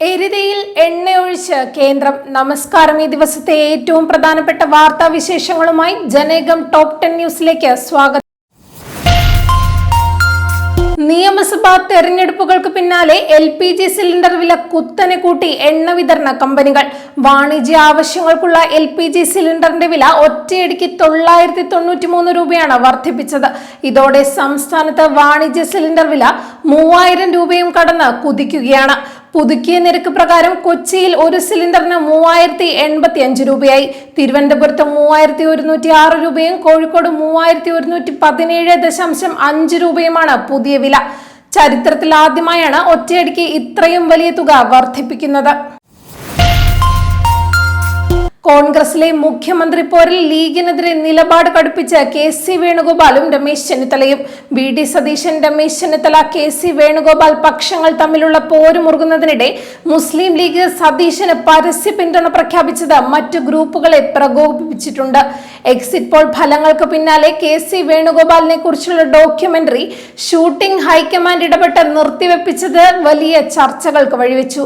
എരുതിയിൽ എണ്ണയൊഴിച്ച് കേന്ദ്രം. നമസ്കാരം. ഈ ദിവസത്തെ ഏറ്റവും പ്രധാനപ്പെട്ട വാർത്താ വിശേഷങ്ങളുമായി ജനേകം ടോപ്പ് 10 ന്യൂസിലേക്ക് സ്വാഗതം. നിയമസഭാ തെരഞ്ഞെടുപ്പുകൾക്ക് പിന്നാലെ LPG സിലിണ്ടർ വില കുത്തനെ കൂട്ടി എണ്ണ വിതരണ കമ്പനികൾ. വാണിജ്യ ആവശ്യങ്ങൾക്കുള്ള LPG സിലിണ്ടറിന്റെ വില ഒറ്റയടിക്ക് 993 രൂപയാണ് വർദ്ധിപ്പിച്ചത്. ഇതോടെ സംസ്ഥാനത്ത് വാണിജ്യ സിലിണ്ടർ വില 3000 രൂപയും കടന്ന് കുതിക്കുകയാണ്. പുതുക്കിയ നിരക്ക് പ്രകാരം കൊച്ചിയിൽ ഒരു സിലിണ്ടറിന് 3085 രൂപയായി, തിരുവനന്തപുരത്ത് 3106 രൂപയും കോഴിക്കോട് 3117.5 രൂപയുമാണ് പുതിയ വില. ചരിത്രത്തിൽ ആദ്യമായാണ് ഒറ്റയടിക്ക് ഇത്രയും വലിയ തുക വർദ്ധിപ്പിക്കുന്നത്. കോൺഗ്രസിലെ മുഖ്യമന്ത്രി പോരിൽ ലീഗിനെതിരെ നിലപാട് കടുപ്പിച്ച KC വേണുഗോപാലും രമേശ് ചെന്നിത്തലയും. VD സതീശൻ, രമേശ് ചെന്നിത്തല, KC വേണുഗോപാൽ പക്ഷങ്ങൾ തമ്മിലുള്ള പോര് മുറുകുന്നതിനിടെ മുസ്ലിം ലീഗ് സതീശന് പരസ്യ പിന്തുണ പ്രഖ്യാപിച്ചത് മറ്റു ഗ്രൂപ്പുകളെ പ്രകോപിപ്പിച്ചിട്ടുണ്ട്. എക്സിറ്റ് പോൾ ഫലങ്ങൾക്ക് പിന്നാലെ KC വേണുഗോപാലിനെ കുറിച്ചുള്ള ഡോക്യുമെന്ററി ഷൂട്ടിംഗ് ഹൈക്കമാൻഡ് ഇടപെട്ട് നിർത്തിവെപ്പിച്ചത് വലിയ ചർച്ചകൾക്ക് വഴിവെച്ചു.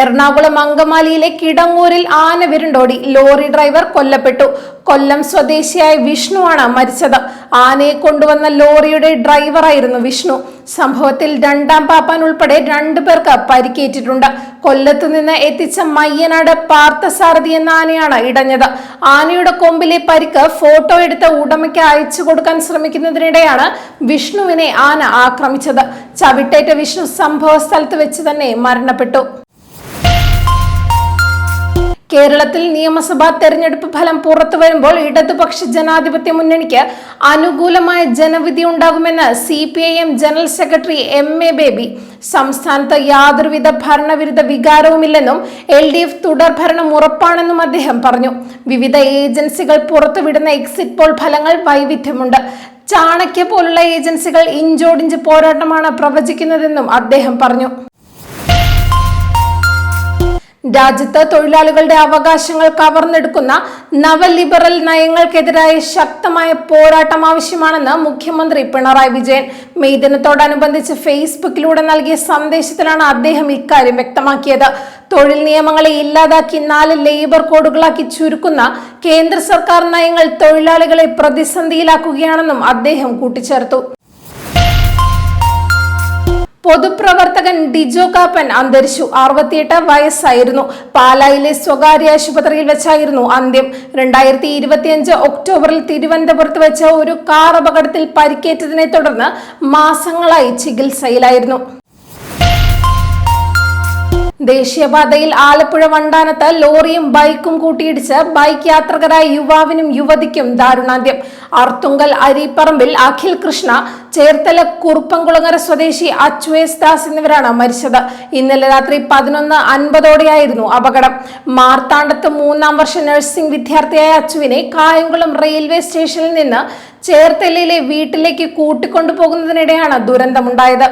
എറണാകുളം അങ്കമാലിയിലെ കിടങ്ങൂരിൽ ആന വിരുണ്ടോടി, ലോറി ഡ്രൈവർ കൊല്ലപ്പെട്ടു. കൊല്ലം സ്വദേശിയായ വിഷ്ണുവാണ് മരിച്ചത്. ആനയെ കൊണ്ടുവന്ന ലോറിയുടെ ഡ്രൈവറായിരുന്നു വിഷ്ണു. സംഭവത്തിൽ രണ്ടാം പാപ്പാൻ ഉൾപ്പെടെ 2 പേർക്ക് പരിക്കേറ്റിട്ടുണ്ട്. കൊല്ലത്ത് നിന്ന് എത്തിച്ച മയ്യനാട് പാർത്ഥസാരഥി എന്ന ആനയാണ് ഇടഞ്ഞത്. ആനയുടെ കൊമ്പിലെ പരിക്ക് ഫോട്ടോ എടുത്ത് ഉടമയ്ക്ക് അയച്ചു കൊടുക്കാൻ ശ്രമിക്കുന്നതിനിടെയാണ് വിഷ്ണുവിനെ ആന ആക്രമിച്ചത്. ചവിട്ടേറ്റ വിഷ്ണു സംഭവ സ്ഥലത്ത് വെച്ച് തന്നെ മരണപ്പെട്ടു. കേരളത്തിൽ നിയമസഭാ തെരഞ്ഞെടുപ്പ് ഫലം പുറത്തു വരുമ്പോൾ ഇടതുപക്ഷ ജനാധിപത്യ മുന്നണിക്ക് അനുകൂലമായ ജനവിധി ഉണ്ടാകുമെന്ന് CPIM general secretary MA baby. സംസ്ഥാനത്ത് യാതൊരുവിധ ഭരണവിരുദ്ധ വികാരവുമില്ലെന്നും LDF തുടർ ഭരണം ഉറപ്പാണെന്നും അദ്ദേഹം പറഞ്ഞു. വിവിധ ഏജൻസികൾ പുറത്തുവിടുന്ന എക്സിറ്റ് പോൾ ഫലങ്ങൾ വൈവിധ്യമുണ്ട്. ചാണക്യ പോലുള്ള ഏജൻസികൾ ഇഞ്ചോടിഞ്ച് പോരാട്ടമാണ് പ്രവചിക്കുന്നതെന്നും അദ്ദേഹം പറഞ്ഞു. രാജ്യത്ത് തൊഴിലാളികളുടെ അവകാശങ്ങൾ കവർന്നെടുക്കുന്ന നവലിബറൽ നയങ്ങൾക്കെതിരായ ശക്തമായ പോരാട്ടം ആവശ്യമാണെന്ന് മുഖ്യമന്ത്രി പിണറായി വിജയൻ. മെയ് ദിനത്തോടനുബന്ധിച്ച് ഫേസ്ബുക്കിലൂടെ നൽകിയ സന്ദേശത്തിലാണ് അദ്ദേഹം ഇക്കാര്യം വ്യക്തമാക്കിയത്. തൊഴിൽ നിയമങ്ങളെ ഇല്ലാതാക്കി 4 ലേബർ കോഡുകളാക്കി ചുരുക്കുന്ന കേന്ദ്ര സർക്കാർ നയങ്ങൾ തൊഴിലാളികളെ പ്രതിസന്ധിയിലാക്കുകയാണെന്നും അദ്ദേഹം കൂട്ടിച്ചേർത്തു. പൊതുപ്രവർത്തകൻ ഡിജോ കാപ്പൻ അന്തരിച്ചു. 68 വയസ്സായിരുന്നു. പാലായിലെ സ്വകാര്യ ആശുപത്രിയിൽ വെച്ചായിരുന്നു അന്ത്യം. 2025 ഒക്ടോബറിൽ തിരുവനന്തപുരത്ത് വെച്ച ഒരു കാർ അപകടത്തിൽ പരിക്കേറ്റതിനെ തുടർന്ന് മാസങ്ങളായി ചികിത്സയിലായിരുന്നു. ദേശീയപാതയിൽ ആലപ്പുഴ വണ്ടാനത്ത് ലോറിയും ബൈക്കും കൂട്ടിയിടിച്ച് ബൈക്ക് യാത്രികരായ യുവാവിനും യുവതിക്കും ദാരുണാന്ത്യം. അർത്തുങ്കൽ അരിപ്പറമ്പിൽ അഖിൽ കൃഷ്ണ, ചേർത്തല കുറുപ്പംകുളങ്ങര സ്വദേശി അച്വേസ് ദാസ് എന്നിവരാണ് മരിച്ചത്. ഇന്നലെ രാത്രി 11:50ഓടെയായിരുന്നു അപകടം. മാർത്താണ്ഡത്ത് 3ാം വർഷ നഴ്സിംഗ് വിദ്യാർത്ഥിയായ അച്ചുവിനെ കായംകുളം റെയിൽവേ സ്റ്റേഷനിൽ നിന്ന് ചേർത്തലയിലെ വീട്ടിലേക്ക് കൂട്ടിക്കൊണ്ടുപോകുന്നതിനിടെയാണ് ദുരന്തമുണ്ടായത്.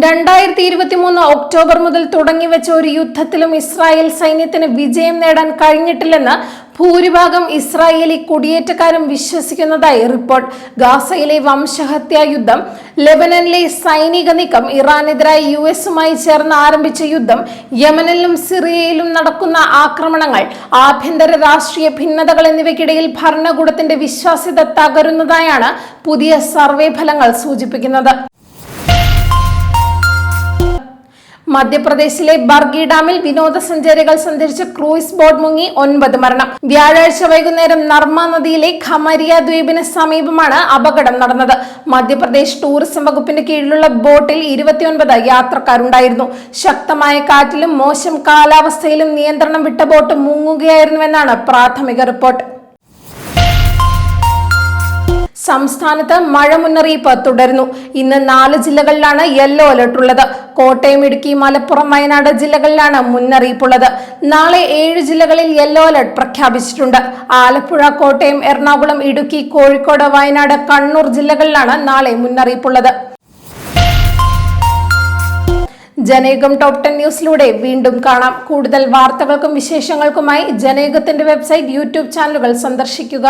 2023 ഒക്ടോബർ മുതൽ തുടങ്ങിവെച്ച ഒരു യുദ്ധത്തിലും ഇസ്രായേൽ സൈന്യത്തിന് വിജയം നേടാൻ കഴിഞ്ഞിട്ടില്ലെന്ന് ഭൂരിഭാഗം ഇസ്രായേലി കുടിയേറ്റക്കാരും വിശ്വസിക്കുന്നതായി റിപ്പോർട്ട്. ഗാസയിലെ വംശഹത്യാ യുദ്ധം, ലെബനനിലെ സൈനിക നീക്കം, ഇറാനെതിരായി US-മായി ചേർന്ന് ആരംഭിച്ച യുദ്ധം, യമനിലും സിറിയയിലും നടക്കുന്ന ആക്രമണങ്ങൾ, ആഭ്യന്തര രാഷ്ട്രീയ ഭിന്നതകൾ എന്നിവയ്ക്കിടയിൽ ഭരണകൂടത്തിന്റെ വിശ്വാസ്യത തകരുന്നതായാണ് പുതിയ സർവേ ഫലങ്ങൾ സൂചിപ്പിക്കുന്നത്. മധ്യപ്രദേശിലെ ബർഗി ഡാമിൽ വിനോദസഞ്ചാരികൾ സഞ്ചരിച്ച ക്രൂയിസ് ബോട്ട് മുങ്ങി 9 മരണം. വ്യാഴാഴ്ച വൈകുന്നേരം നർമ്മ നദിയിലെ ഖമരിയ ദ്വീപിന് സമീപമാണ് അപകടം നടന്നത്. മധ്യപ്രദേശ് ടൂറിസം വകുപ്പിന്റെ കീഴിലുള്ള ബോട്ടിൽ 29 യാത്രക്കാരുണ്ടായിരുന്നു. ശക്തമായ കാറ്റിലും മോശം കാലാവസ്ഥയിലും നിയന്ത്രണം വിട്ട ബോട്ട് മുങ്ങുകയായിരുന്നുവെന്നാണ് പ്രാഥമിക റിപ്പോർട്ട്. സംസ്ഥാനത്ത് മഴ മുന്നറിയിപ്പ് തുടരുന്നു. ഇന്ന് 4 ജില്ലകളിലാണ് യെല്ലോ അലർട്ട് ഉള്ളത്. കോട്ടയം, ഇടുക്കി, മലപ്പുറം, വയനാട് ജില്ലകളിലാണ് മുന്നറിയിപ്പുള്ളത്. നാളെ 7 ജില്ലകളിൽ യെല്ലോ അലർട്ട് പ്രഖ്യാപിച്ചിട്ടുണ്ട്. ആലപ്പുഴ, കോട്ടയം, എറണാകുളം, ഇടുക്കി, കോഴിക്കോട്, വയനാട്, കണ്ണൂർ ജില്ലകളിലാണ് നാളെ മുന്നറിയിപ്പുള്ളത്. ജനേകം ടോപ്പ് 10 ന്യൂസിലൂടെ വീണ്ടും കാണാം. കൂടുതൽ വാർത്തകൾക്കും വിശേഷങ്ങൾക്കുമായി ജനേകത്തിന്റെ വെബ്സൈറ്റ്, യൂട്യൂബ് ചാനലുകൾ സന്ദർശിക്കുക.